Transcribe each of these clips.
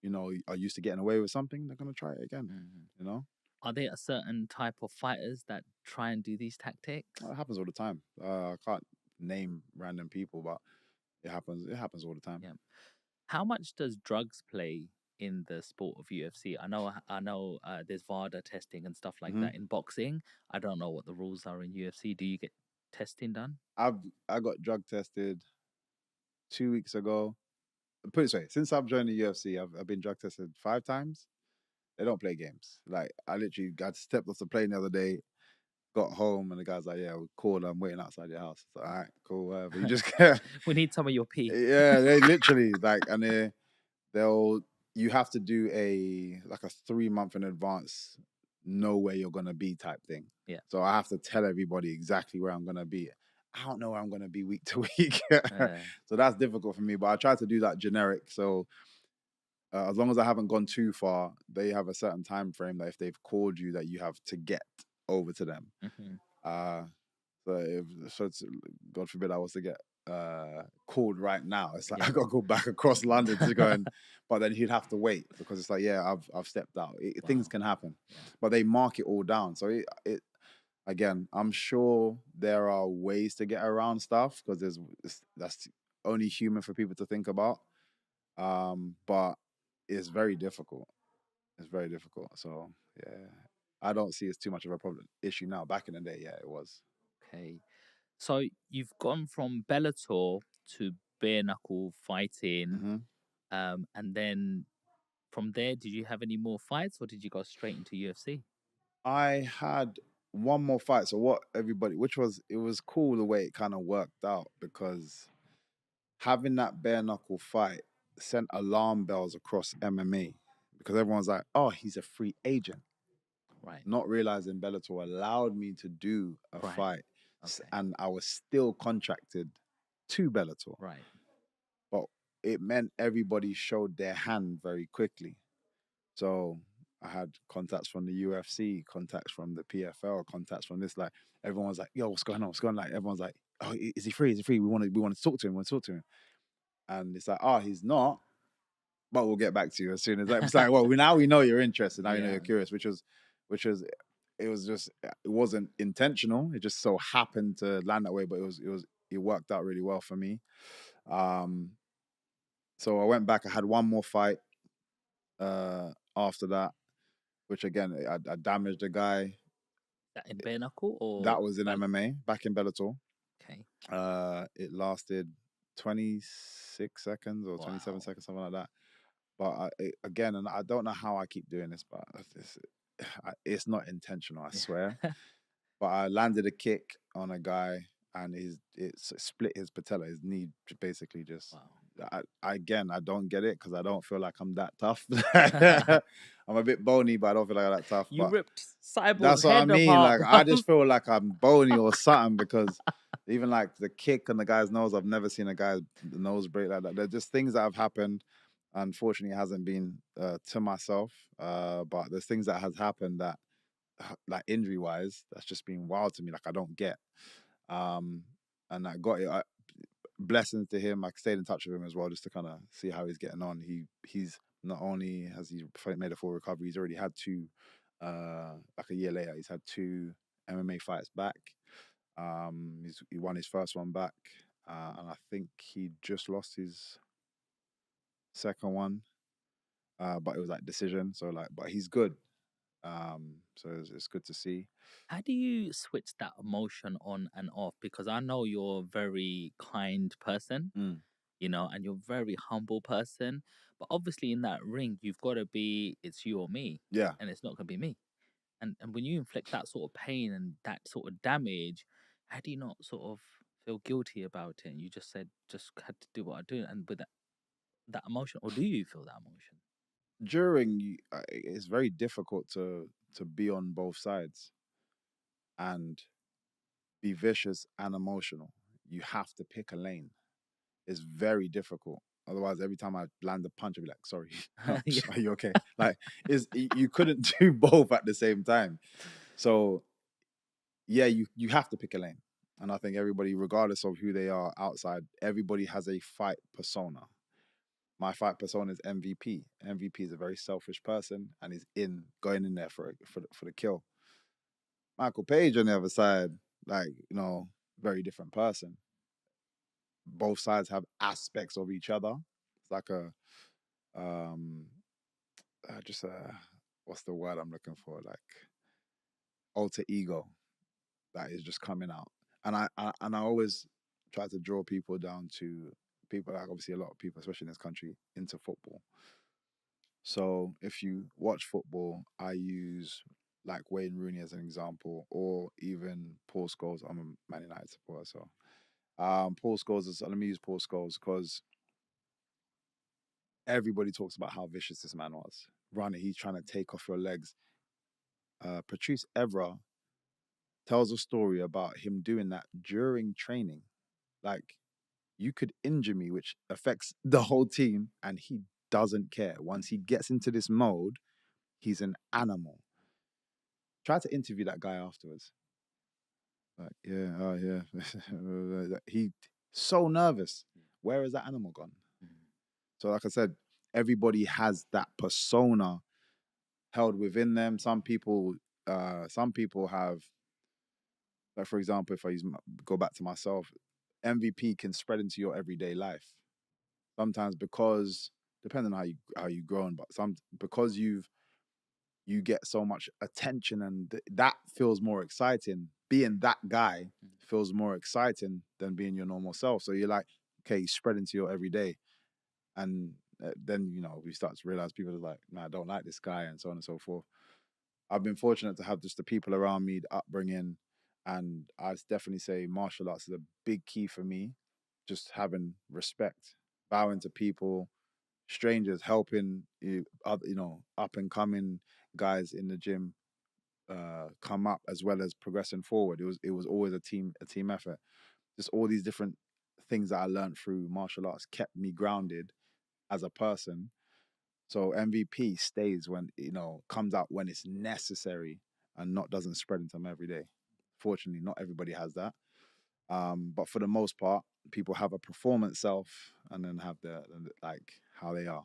are used to getting away with something, they're gonna try it again. You know, Are there a certain type of fighters that try and do these tactics? it happens all the time. I can't name random people, but it happens. It happens all the time. Yeah. How much does drugs play in the sport of UFC? I know, there's VADA testing and stuff like Hmm. that in boxing. I don't know what the rules are in UFC. Do you get testing done? I got drug tested 2 weeks ago. Put it this way, since I've joined the UFC, I've been drug tested 5 times. They don't play games. Like I literally got stepped off the plane the other day, got home, and the guy's like, "Yeah, we called. I'm waiting outside your house." It's like, all right, cool, whatever. You just We need some of your pee. yeah, they literally like, and they'll you have to do a 3 month in advance, know where you're gonna be type thing. Yeah. So I have to tell everybody exactly where I'm gonna be. I don't know where I'm gonna be week to week, so that's difficult for me. But I try to do that generic. So as long as I haven't gone too far, they have a certain time frame that if they've called you, that you have to get over to them. Mm-hmm. Uh, so God forbid I was to get called right now. It's like I gotta go back across London to go and, but then he'd have to wait because it's like, yeah, I've stepped out. Things can happen, but they mark it all down. So it again, I'm sure there are ways to get around stuff because that's only human for people to think about. But it's very difficult. It's very difficult. So yeah, I don't see it's too much of a problem issue now. Back in the day, yeah, it was. Okay. So you've gone from Bellator to bare knuckle fighting, Hmm. and then from there, did you have any more fights, or did you go straight into UFC? I had one more fight. So it was cool the way it kind of worked out because having that bare knuckle fight sent alarm bells across MMA because everyone's like, oh, he's a free agent. Right. Not realizing Bellator allowed me to do a Right. fight, Okay. and I was still contracted to Bellator. Right. But it meant everybody showed their hand very quickly. So I had contacts from the UFC, contacts from the PFL, contacts from this. Like everyone's like, "Yo, what's going on? What's going on?" Like everyone's like, "Oh, is he free? Is he free? We want to talk to him. We want to talk to him." And it's like, "Oh, he's not." But we'll get back to you as soon as that. It's like, well, we know you're interested. Now you know Yeah. you're curious, which was it was just it wasn't intentional. It just so happened to land that way, but it worked out really well for me. Um, so I went back. I had one more fight after that, which again I damaged a guy. That in bare knuckle or That was in MMA back in Bellator. Okay. It lasted 26 seconds or 27 Wow. seconds, something like that. But again, and I don't know how I keep doing this, but it's not intentional, I swear. Yeah. But I landed a kick on a guy, and it split his patella, his knee, basically just. Wow. I don't get it because I don't feel like I'm that tough. I'm a bit bony, but I don't feel like I'm that tough. You But ripped Cyborg's that's what I head mean. apart, Like I bro. just feel like I'm bony or something because even like the kick on the guy's nose, I've never seen a guy's nose break like that. They're just things that have happened. Unfortunately, it hasn't been to myself, but there's things that has happened that, like injury wise, that's just been wild to me. Like I don't get. Um, and I got it. Blessings to him. I stayed in touch with him as well, just to kind of see how he's getting on. He's not only has he made a full recovery, he's already had two. Like a year later, he's had two MMA fights back. He won his first one back, and I think he just lost his second one. But it was like decision. So like, but he's good. So it's good to see. How do you switch that emotion on and off? Because I know you're a very kind person, Mm. and you're a very humble person. But obviously, in that ring, you've got to be, it's you or me, Yeah. and it's not going to be me. And when you inflict that sort of pain and that sort of damage, how do you not sort of feel guilty about it? And you just said, just had to do what I do, and with that emotion, or do you feel that emotion? It's very difficult to be on both sides and be vicious and emotional. You have to pick a lane. It's very difficult. Otherwise, every time I land a punch, I'll be like, "Sorry, Yeah. are you okay?" Like, you couldn't do both at the same time. So yeah, you have to pick a lane. And I think everybody, regardless of who they are outside, everybody has a fight persona. my fight persona is MVP. MVP is a very selfish person, and he's going in there for the kill. Michael Page on the other side, like, very different person. Both sides have aspects of each other. It's like a um just what's the word I'm looking for? Like alter ego that is just coming out. And I always try to draw people down to people, like obviously a lot of people, especially in this country, into football. So if you watch football, I use like Wayne Rooney as an example, or even Paul Scholes. I'm a Man United supporter, so Paul Scholes is. Let me use Paul Scholes because everybody talks about how vicious this man was. Running, he's trying to take off your legs. Patrice Evra tells a story about him doing that during training. Like, you could injure me, which affects the whole team, and he doesn't care. Once he gets into this mode, he's an animal. Try to interview that guy afterwards. Like, yeah, oh yeah. He so nervous. Where is that animal gone? So, like I said, everybody has that persona held within them. Some people have, like, for example, if I go back to myself, MVP can spread into your everyday life. Sometimes because depending on how you grown, but because you get so much attention, and that feels more exciting. Being that guy feels more exciting than being your normal self. So you're like, okay, you spread into your everyday, and then we start to realize people are like, nah, I don't like this guy, and so on and so forth. I've been fortunate to have just the people around me, the upbringing, and I'd definitely say martial arts is a big key for me. Just having respect, bowing to people, strangers, helping up and coming guys in the gym come up, as well as progressing forward. It was always a team effort. Just all these different things that I learned through martial arts kept me grounded as a person. So MVP stays when comes out when it's necessary, and not doesn't spread into them every day. Fortunately, not everybody has that. But for the most part, people have a performance self, and then have like how they are.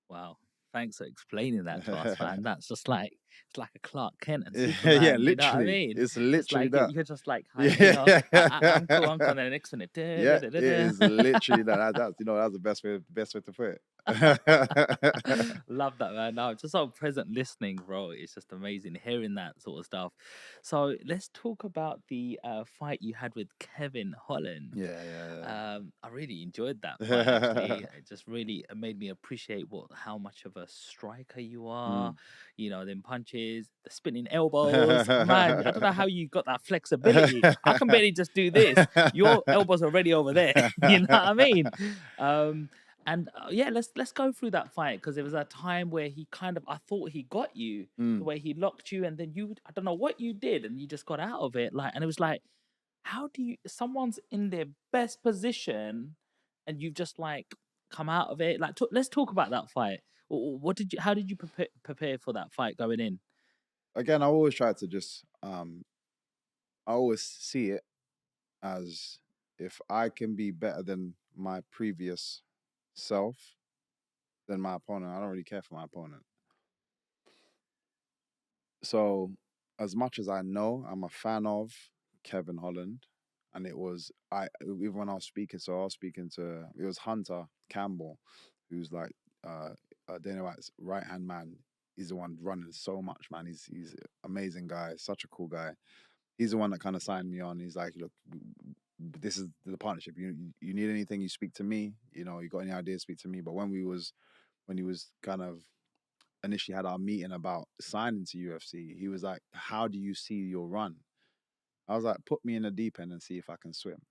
Wow. Thanks for explaining that to us, man. That's just like, it's like a Clark Kent and Yeah, Superman. You know what I literally. mean? It's It's literally like that. you're just like, Yeah. I'm cool. I'm cool. And the next minute, Yeah, it is literally that. That's that's the best way to put it. love that, man. No, just so present listening, bro. It's just amazing hearing that sort of stuff. So let's talk about the fight you had with Kevin Holland. Yeah. I really enjoyed that fight. Actually, it just really made me appreciate how much of a striker you are. Them punches, the spinning elbows, man. I don't know how you got that flexibility. I can barely just do this. Your elbows are already over there. You know what I mean? And yeah, let's go through that fight, because there was a time where I thought he got you, the way he locked you, and then I don't know what you did, and you just got out of it. And it was like, how do someone's in their best position, and you've just like come out of it? Like, let's talk about that fight. How did you prepare for that fight going in? Again, I always try to just I always see it as, if I can be better than my previous self, than my opponent, I don't really care for my opponent. So, as much as I know, I'm a fan of Kevin Holland, and even when I was speaking, it was Hunter Campbell, who's like Dana White's right hand man. He's the one running so much, man. He's an amazing guy, such a cool guy. He's the one that kind of signed me on. He's like, look, this is the partnership. You need anything, you speak to me. You got any ideas, speak to me. But when he was kind of initially had our meeting about signing to UFC, he was like, how do you see your run? I was like, put me in the deep end and see if I can swim.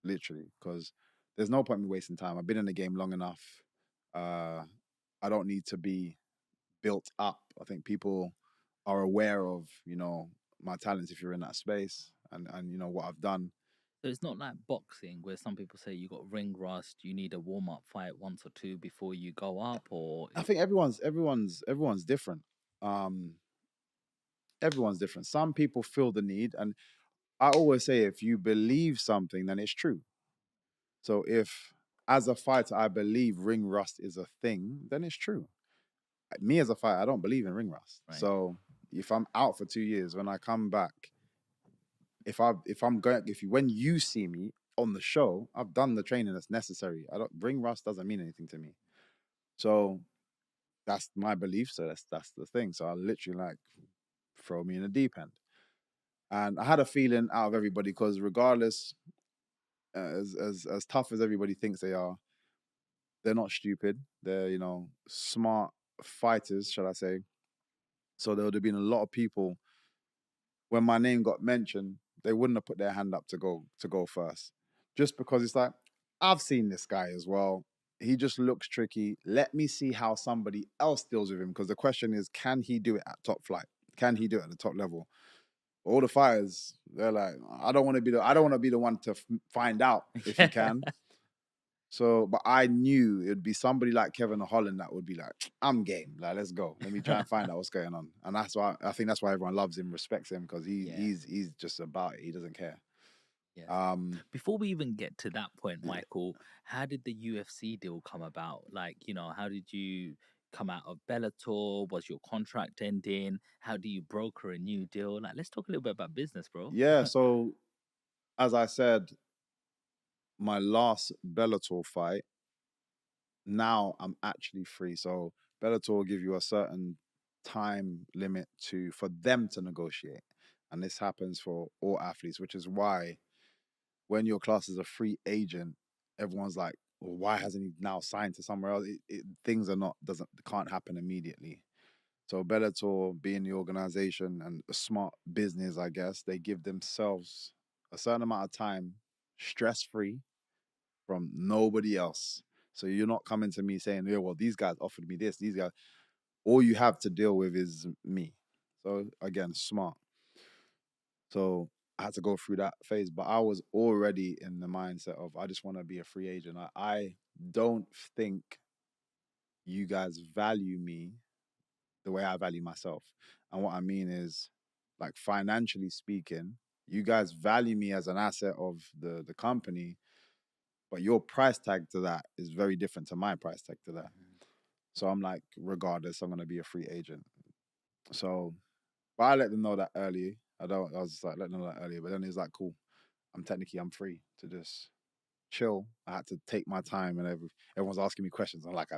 Literally, because there's no point in me wasting time. I've been in the game long enough. I don't need to be built up. I think people are aware of, my talents if you're in that space, and what I've done. So it's not like boxing, where some people say you got ring rust, you need a warm up fight once or two before you go up, or I think everyone's different. Um, everyone's different. Some people feel the need, and I always say, if you believe something, then it's true. So if as a fighter, I believe ring rust is a thing, then it's true. Me as a fighter, I don't believe in ring rust. Right. So if I'm out for 2 years, when I come back, when you see me on the show, I've done the training that's necessary. Ring rust doesn't mean anything to me. So that's my belief. So that's the thing. So I literally like throw me in the deep end. And I had a feeling out of everybody because regardless, as tough as everybody thinks they are, they're not stupid. They're smart fighters, shall I say? So there would have been a lot of people when my name got mentioned, they wouldn't have put their hand up to go first, just because it's like I've seen this guy as well. He just looks tricky. Let me see how somebody else deals with him, because the question is, can he do it at top flight? Can he do it at the top level? All the fighters, they're like, I don't want to be the one to find out if he can. So, but I knew it'd be somebody like Kevin Holland that would be like, I'm game. Like, let's go. Let me try and find out what's going on. And that's why I think that's why everyone loves him, respects him, because he's just about it. He doesn't care. Yeah. Before we even get to that point, Michael, how did the UFC deal come about? Like, how did you come out of Bellator? Was your contract ending? How do you broker a new deal? Like, let's talk a little bit about business, bro. Yeah. So, as I said, my last Bellator fight, now I'm actually free. So Bellator will give you a certain time limit for them to negotiate. And this happens for all athletes, which is why when your class is a free agent, everyone's like, well, why hasn't he now signed to somewhere else? Things can't happen immediately. So Bellator, being the organization and a smart business, I guess, they give themselves a certain amount of time, stress-free, from nobody else. So you're not coming to me saying, yeah, well, these guys offered me this, these guys. All you have to deal with is me. So again, smart. So I had to go through that phase, but I was already in the mindset of I just want to be a free agent. I don't think you guys value me the way I value myself. And what I mean is, like, financially speaking, you guys value me as an asset of the company, but your price tag to that is very different to my price tag to that. So I'm like, regardless, I'm gonna be a free agent. So, but I let them know that early. I was just like letting them know that earlier. But then it's like, cool. I'm free to just chill. I had to take my time, and everyone's asking me questions. I'm like,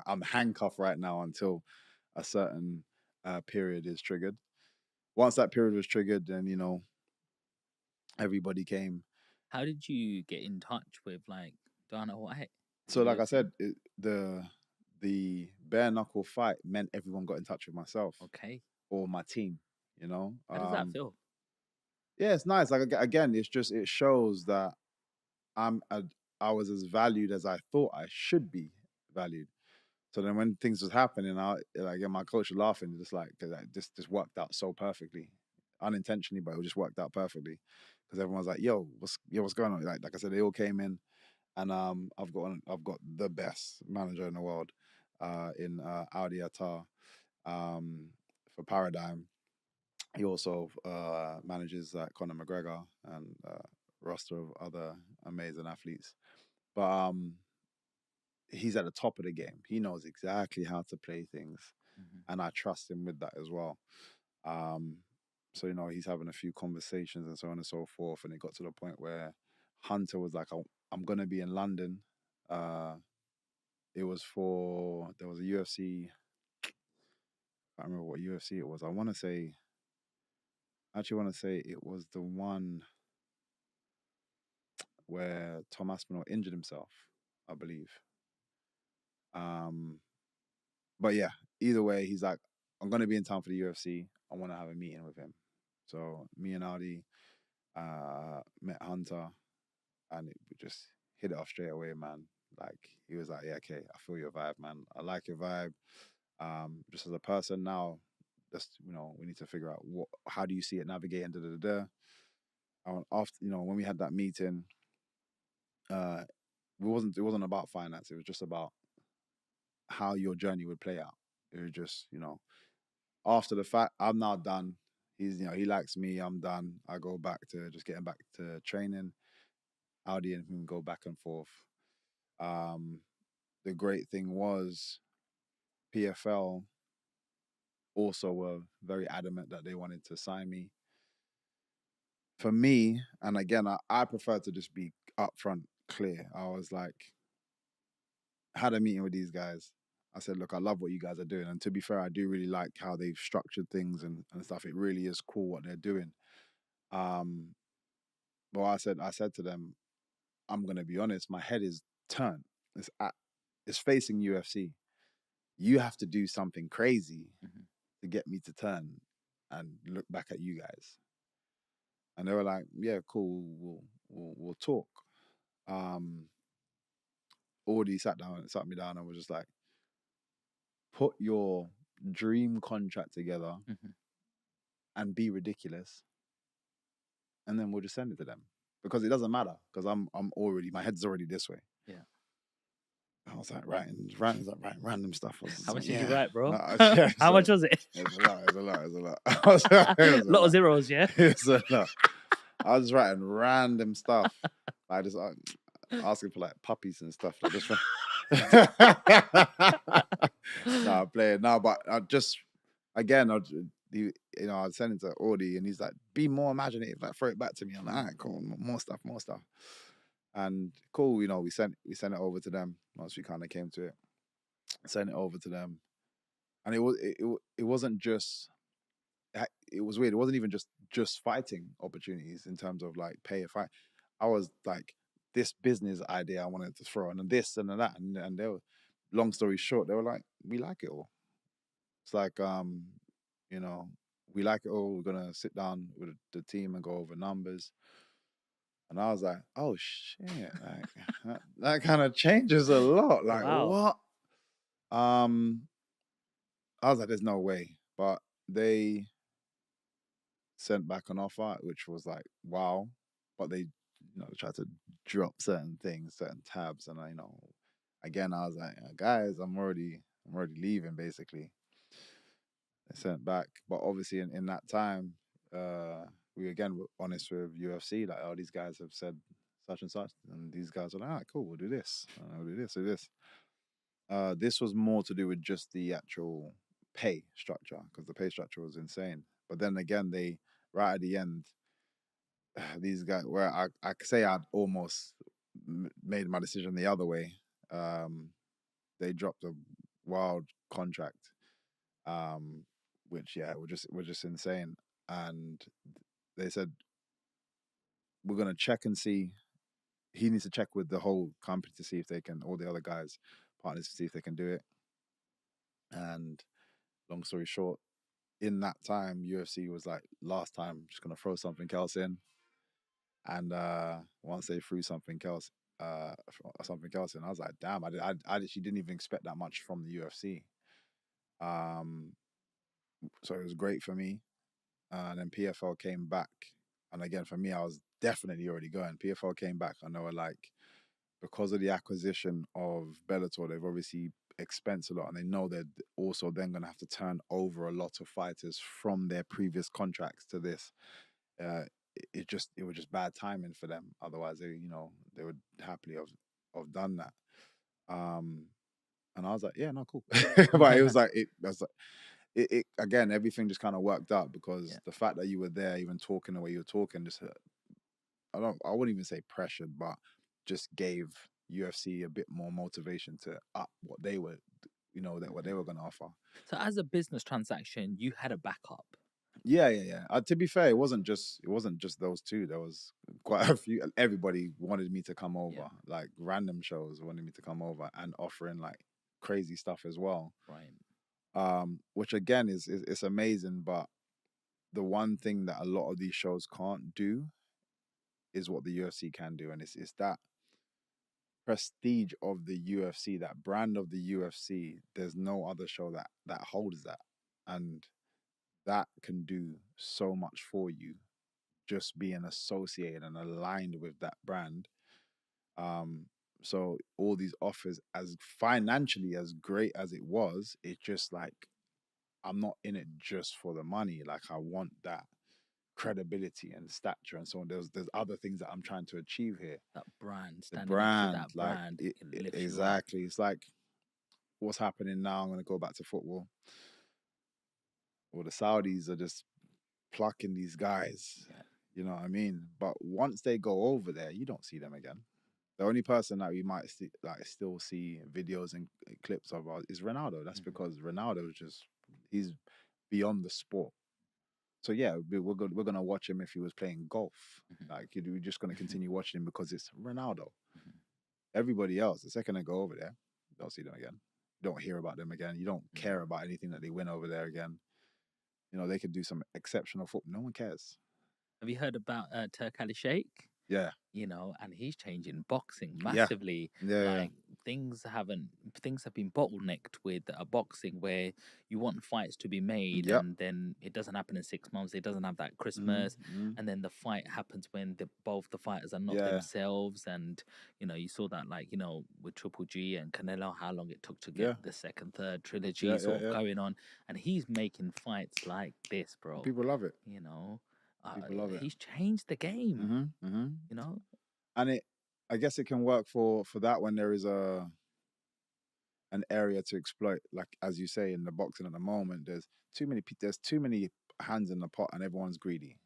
I'm handcuffed right now until a certain period is triggered. Once that period was triggered, then everybody came. How did you get in touch with like Dana White? So, like I said, the bare knuckle fight meant everyone got in touch with myself. Okay. Or my team. How does that feel? Yeah, it's nice. Like, again, it shows that I was as valued as I thought I should be valued. So then when things was happening, my coach was laughing, just like, cause this just worked out so perfectly, unintentionally, but it just worked out perfectly, because everyone's like, what's going on? Like I said, they all came in, and I've got the best manager in the world, in Audi Attar, for Paradigm. He also manages Conor McGregor and roster of other amazing athletes. But he's at the top of the game. He knows exactly how to play things, and I trust him with that as well. So he's having a few conversations and so on and so forth, and it got to the point where Hunter was like, "I'm gonna be in London." There was a UFC. I don't remember what UFC it was. I actually want to say it was the one where Tom Aspinall injured himself, I believe. But yeah, either way, he's like, I'm gonna be in town for the UFC. I want to have a meeting with him. So me and Audi met Hunter, and we just hit it off straight away, man. Like, he was like, yeah, okay, I feel your vibe, man. I like your vibe. Just as a person now, just we need to figure out how do you see it navigating. After when we had that meeting, it wasn't about finance. It was just about how your journey would play out. It was just after the fact, I'm now done. He likes me. I'm done. I go back to just getting back to training. Audi and him go back and forth. The great thing was PFL also were very adamant that they wanted to sign me. For me, and again, I prefer to just be upfront, clear. I was like, had a meeting with these guys. I said, look, I love what you guys are doing. And to be fair, I do really like how they've structured things and stuff. It really is cool what they're doing. But I said to them, I'm gonna be honest, my head is turned. It's facing UFC. You have to do something crazy to get me to turn and look back at you guys. And they were like, yeah, cool, we'll talk. Audie sat me down and was just like, put your dream contract together and be ridiculous, and then we'll just send it to them because it doesn't matter because I'm already, my head's already this way. Yeah. I was like writing random stuff. How much did you write, bro? Yeah, How much was it? It's a lot. A lot of zeros, yeah. It's a lot. I was just writing random stuff. I just asking for like puppies and stuff. Like just nah, playing now, but I just again, I'd send it to Audie, and he's like, "Be more imaginative, like throw it back to me." I'm like, "All right, cool, more stuff." And cool, we sent it over to them once we kind of came to it. Sent it over to them, and it wasn't just. It was weird. It wasn't even just fighting opportunities in terms of like pay a fight. I was like, this business idea I wanted to throw, and this and that, and they were. Long story short, they were like, we like it all. It's like, we like it all. We're gonna sit down with the team and go over numbers. And I was like, oh shit, like that kind of changes a lot. Like what? I was like, there's no way. But they sent back an offer, which was like, wow. But they, tried to drop certain things, certain tabs, and again, I was like, guys, I'm already leaving, basically. They sent back, but obviously in that time, we again were honest with UFC, like, oh, these guys have said such and such, and these guys were like, all right, cool, we'll do this, we'll do this. This was more to do with just the actual pay structure, because the pay structure was insane. But then again, they right at the end, these guys, where I could say I'd almost made my decision the other way. They dropped a wild contract, which were just insane. And they said, we're gonna check and see. He needs to check with the whole company to see if they can, all the other guys, partners, to see if they can do it. And long story short, in that time, UFC was like, last time, I'm just gonna throw something else in. And once they threw something else in, I was like, damn, I actually didn't even expect that much from the UFC. So it was great for me. And then PFL came back, and again for me, I was definitely already going. PFL came back, and they were like, because of the acquisition of Bellator, they've obviously expensed a lot, and they know they're also then going to have to turn over a lot of fighters from their previous contracts to this. It was just bad timing for them. Otherwise, they would happily have done that. And I was like, yeah, no, cool. But it again, everything just kind of worked out because the fact that you were there, even talking the way you were talking, just I wouldn't even say pressured, but just gave UFC a bit more motivation to up what they were, what they were going to offer. So as a business transaction, you had a backup. Yeah. To be fair, it wasn't just those two. There was quite a few. Everybody wanted me to come over, like random shows wanted me to come over and offering like crazy stuff as well. Right. Which again is it's amazing, but the one thing that a lot of these shows can't do is what the UFC can do, and it's that prestige of the UFC, that brand of the UFC. There's no other show that holds that, and that can do so much for you, just being associated and aligned with that brand. So all these offers, as financially as great as it was, it's just like, I'm not in it just for the money. Like, I want that credibility and stature and so on. There's other things that I'm trying to achieve here. That brand, The standing next to brand, that like brand, it lifts you up. exactly. It's like what's happening now. I'm going to go back to football. Well, the Saudis are just plucking these guys. Yeah. You know what I mean? But once they go over there, you don't see them again. The only person that we might still see videos and clips of is Ronaldo. That's because Ronaldo is he's beyond the sport. So yeah, we're gonna watch him if he was playing golf. Like we're just gonna continue watching him because it's Ronaldo. Everybody else, the second they go over there, you don't see them again. You don't hear about them again. You don't care about anything that they win over there again. You know, they could do some exceptional football. No one cares. Have you heard about Turk Ali Sheikh? Yeah. You know, and he's changing boxing massively. Yeah. Things have been bottlenecked with boxing, where you want fights to be made, and then it doesn't happen in 6 months. It doesn't have that Christmas, and then the fight happens when both the fighters are not themselves. And you know, you saw that, like, you know, with Triple G and Canelo, how long it took to get the second, third trilogy of going on, and he's making fights like this, bro. People love it. You know. People love it. He's changed the game. You know, and I guess it can work for that when there is an area to exploit. Like as you say, in the boxing at the moment, there's too many hands in the pot, and everyone's greedy.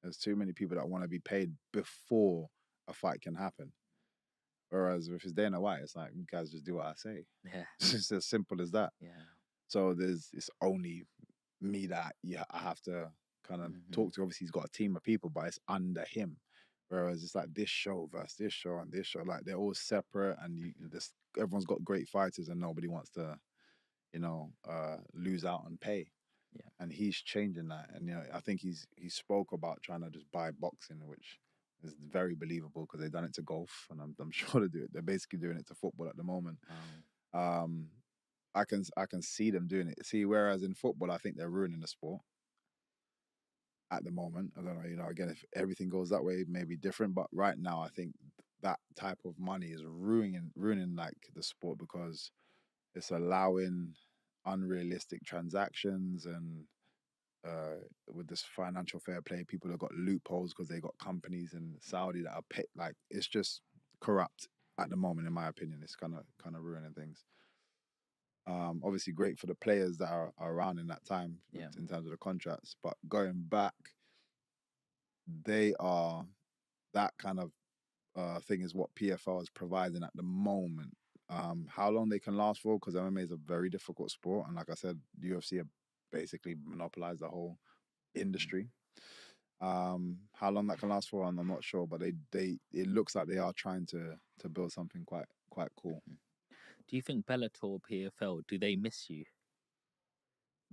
There's too many people that want to be paid before a fight can happen. Whereas if it's Dana White, it's like, you guys just do what I say. Yeah, it's just as simple as that. Yeah. So it's only me that I have to kind of talk to. Obviously, he's got a team of people, but it's under him. Whereas it's like this show versus this show and this show, like they're all separate, and everyone's got great fighters, and nobody wants to, lose out on pay. Yeah. And he's changing that, and I think he spoke about trying to just buy boxing, which is very believable because they've done it to golf, and I'm sure they do it. They're basically doing it to football at the moment. I can see them doing it. See, whereas in football, I think they're ruining the sport at the moment. I don't know, again, if everything goes that way, maybe different. But right now, I think that type of money is ruining like the sport, because it's allowing unrealistic transactions, and with this financial fair play, people have got loopholes because they got companies in Saudi that are paid. Like, it's just corrupt at the moment, in my opinion. It's kind of ruining things. Obviously great for the players that are around in that time in terms of the contracts, but going back, they are that kind of thing is what PFL is providing at the moment. How long they can last for, because MMA is a very difficult sport, and like I said, UFC have basically monopolized the whole industry. How long that can last for, I'm not sure, but it looks like they are trying to build something quite cool. Do you think Bellator or PFL, do they miss you?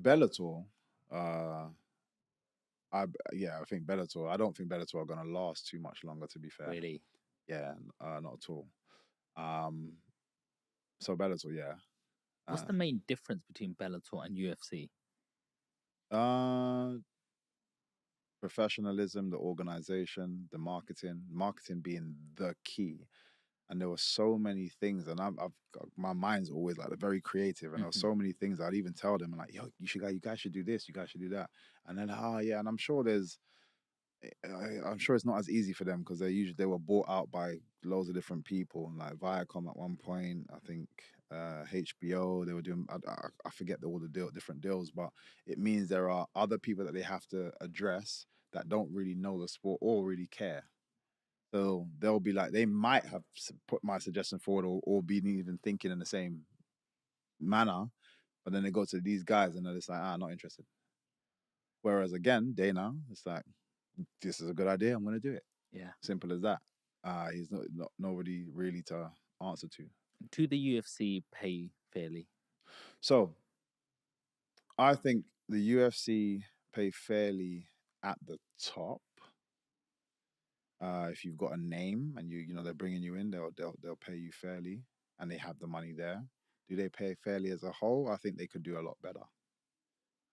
Bellator, I think Bellator. I don't think Bellator are going to last too much longer, to be fair. Really? Yeah, not at all. So Bellator, yeah. What's the main difference between Bellator and UFC? Professionalism, the organization, the marketing being the key. And there were so many things, and I've got, my mind's always like very creative, and there were so many things I'd even tell them, like, yo, you guys should do this, you guys should do that, and then and I'm sure it's not as easy for them, because they were bought out by loads of different people, like Viacom at one point, I think HBO, they were doing, I forget all the different deals, but it means there are other people that they have to address that don't really know the sport or really care. So they'll be like, they might have put my suggestion forward, or been even thinking in the same manner, but then they go to these guys and they're just like, not interested. Whereas again, Dana, it's like, this is a good idea, I'm going to do it. Yeah. Simple as that. He's not nobody really to answer to. Do the UFC pay fairly? So, I think the UFC pay fairly at the top. If you've got a name and they're bringing you in, they'll pay you fairly, and they have the money there. Do they pay fairly as a whole? I think they could do a lot better.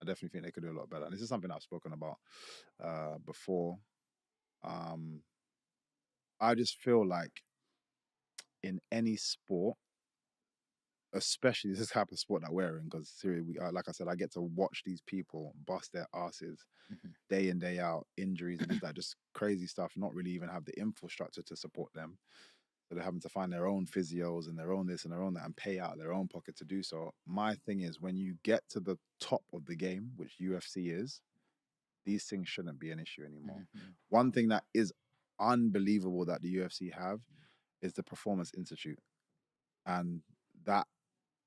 I definitely think they could do a lot better. And this is something I've spoken about before. I just feel like in any sport, especially this type of sport that we're in, because like I said, I get to watch these people bust their asses day in, day out, injuries and like just crazy stuff, not really even have the infrastructure to support them. So they're having to find their own physios and their own this and their own that and pay out of their own pocket to do so. My thing is, when you get to the top of the game, which UFC is, these things shouldn't be an issue anymore. One thing that is unbelievable that the UFC have is the Performance Institute. And that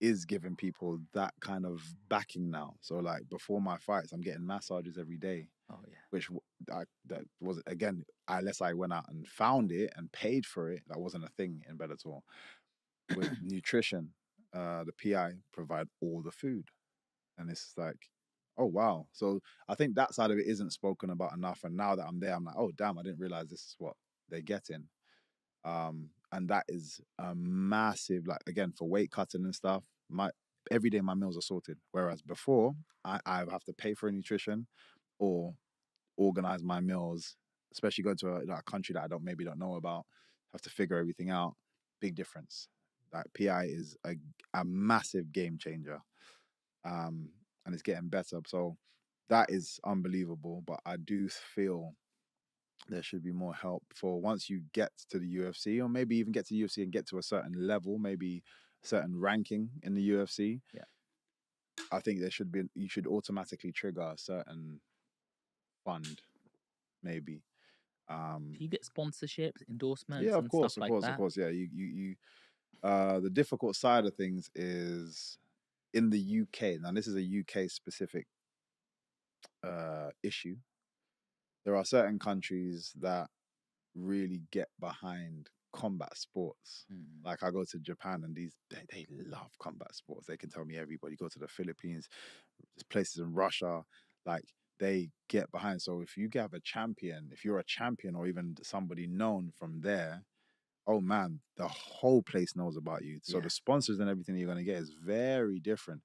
is giving people that kind of backing now. So like before my fights, I'm getting massages every day. Oh yeah. Which that was, again, unless I went out and found it and paid for it, that wasn't a thing in Bellator. With nutrition, the PI provide all the food, and it's like, oh wow. So I think that side of it isn't spoken about enough. And now that I'm there, I'm like, oh damn, I didn't realize this is what they're getting. And that is a massive, like, again, for weight cutting and stuff. Every day my meals are sorted. Whereas before, I have to pay for a nutrition or organize my meals, especially going to a country that I maybe don't know about, have to figure everything out. Big difference. Like PI is a massive game changer. And it's getting better. So that is unbelievable. But I do feel there should be more help for once you get to the UFC, or maybe even get to the UFC and get to a certain level, maybe a certain ranking in the UFC. Yeah. I think you should automatically trigger a certain fund, maybe. Do you get sponsorships, endorsements, Yeah, and stuff like that? of course. Yeah, you. The difficult side of things is in the UK. Now, this is a UK specific issue. There are certain countries that really get behind combat sports. Like I go to Japan and they love combat sports. They can tell me everybody. Go to the Philippines, there's places in Russia, like they get behind. So if you have a champion, if you're a champion or even somebody known from there, oh man, the whole place knows about you. So the sponsors and everything you're going to get is very different.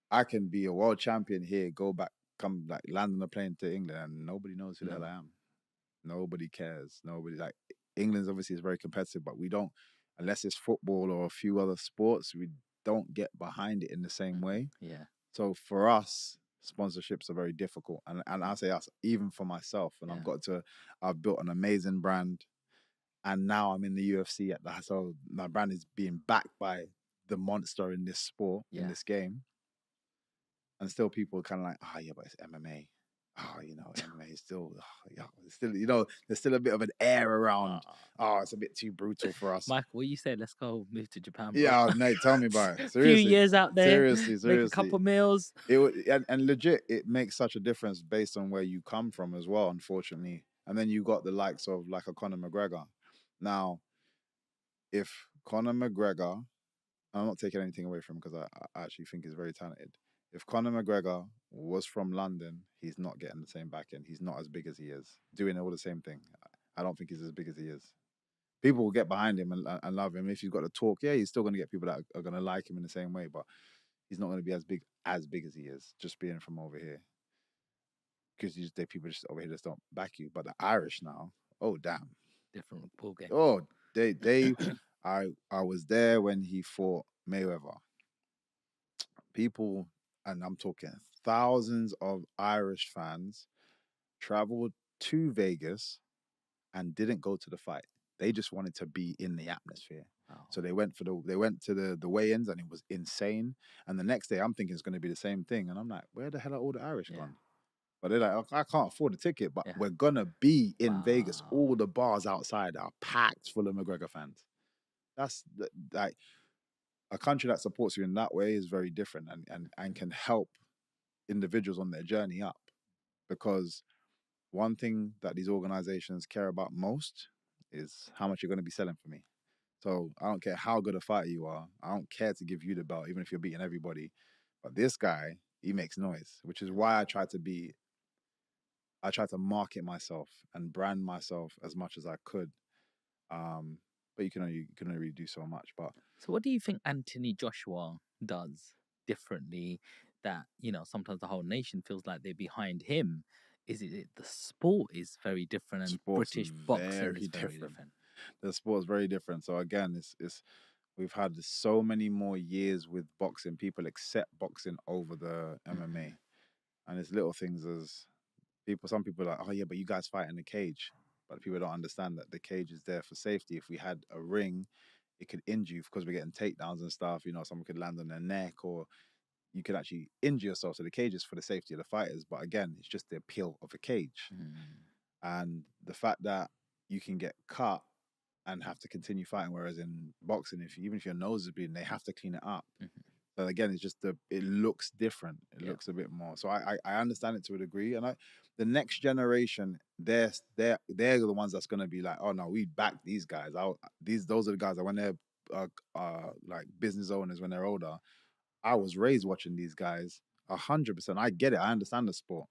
I can be a world champion here, go back, come like land on a plane to England, and nobody knows who the hell I am. Nobody cares. Nobody, like, England's obviously is very competitive, but we don't, unless it's football or a few other sports, we don't get behind it in the same way. Yeah. So for us, sponsorships are very difficult. And I say us, even for myself, and I've built an amazing brand, and now I'm in the UFC so my brand is being backed by the monster in this sport, in this game. And still people are kind of like, yeah, but it's MMA. MMA is still, there's still a bit of an air around. It's a bit too brutal for us. Michael, what you said? Let's go move to Japan, bro. Yeah, mate, tell me about it. Seriously. Few years out there, seriously, make a couple meals. And legit, it makes such a difference based on where you come from as well, unfortunately. And then you got the likes of like a Conor McGregor. Now, if Conor McGregor, I'm not taking anything away from him because I actually think he's very talented. If Conor McGregor was from London, he's not getting the same back end. He's not as big as he is, doing all the same thing. I don't think he's as big as he is. People will get behind him and love him. If he's got to talk, yeah, he's still going to get people that are going to like him in the same way, but he's not going to be as big as he is, just being from over here. Because people just over here just don't back you. But the Irish now, oh damn, different ball game. Oh, they I was there when he fought Mayweather. People, and I'm talking thousands of Irish fans, traveled to Vegas and didn't go to the fight. They just wanted to be in the atmosphere. Oh. So they went to the weigh-ins and it was insane. And the next day I'm thinking it's going to be the same thing. And I'm like, where the hell are all the Irish gone? But they're like, I can't afford a ticket, but we're going to be in Vegas. All the bars outside are packed full of McGregor fans. That's like a country that supports you in that way is very different and can help individuals on their journey up. Because one thing that these organizations care about most is how much you're going to be selling for me. So I don't care how good a fighter you are. I don't care to give you the belt, even if you're beating everybody. But this guy, he makes noise, which is why I try to market myself and brand myself as much as I could. But you can only really do so much. But so what do you think Anthony Joshua does differently that, sometimes the whole nation feels like they're behind him? Is it the sport is very different and British boxing is very different? The sport is very different. So again, it's we've had so many more years with boxing. People accept boxing over the MMA, and it's little things as people. Some people are like, oh yeah, but you guys fight in the cage. But people don't understand that the cage is there for safety. If we had a ring, it could injure you because we're getting takedowns and stuff. You know, someone could land on their neck, or you could actually injure yourself. So the cage is for the safety of the fighters. But again, it's just the appeal of a cage. And the fact that you can get cut and have to continue fighting, whereas in boxing, even if your nose is bleeding, they have to clean it up. But again, it's just it looks different. It looks a bit more. So I understand it to a degree, and the next generation, they're the ones that's gonna be like, oh no, we back these guys. Those are the guys that when they're like business owners when they're older. I was raised watching these guys 100%. I get it. I understand the sport.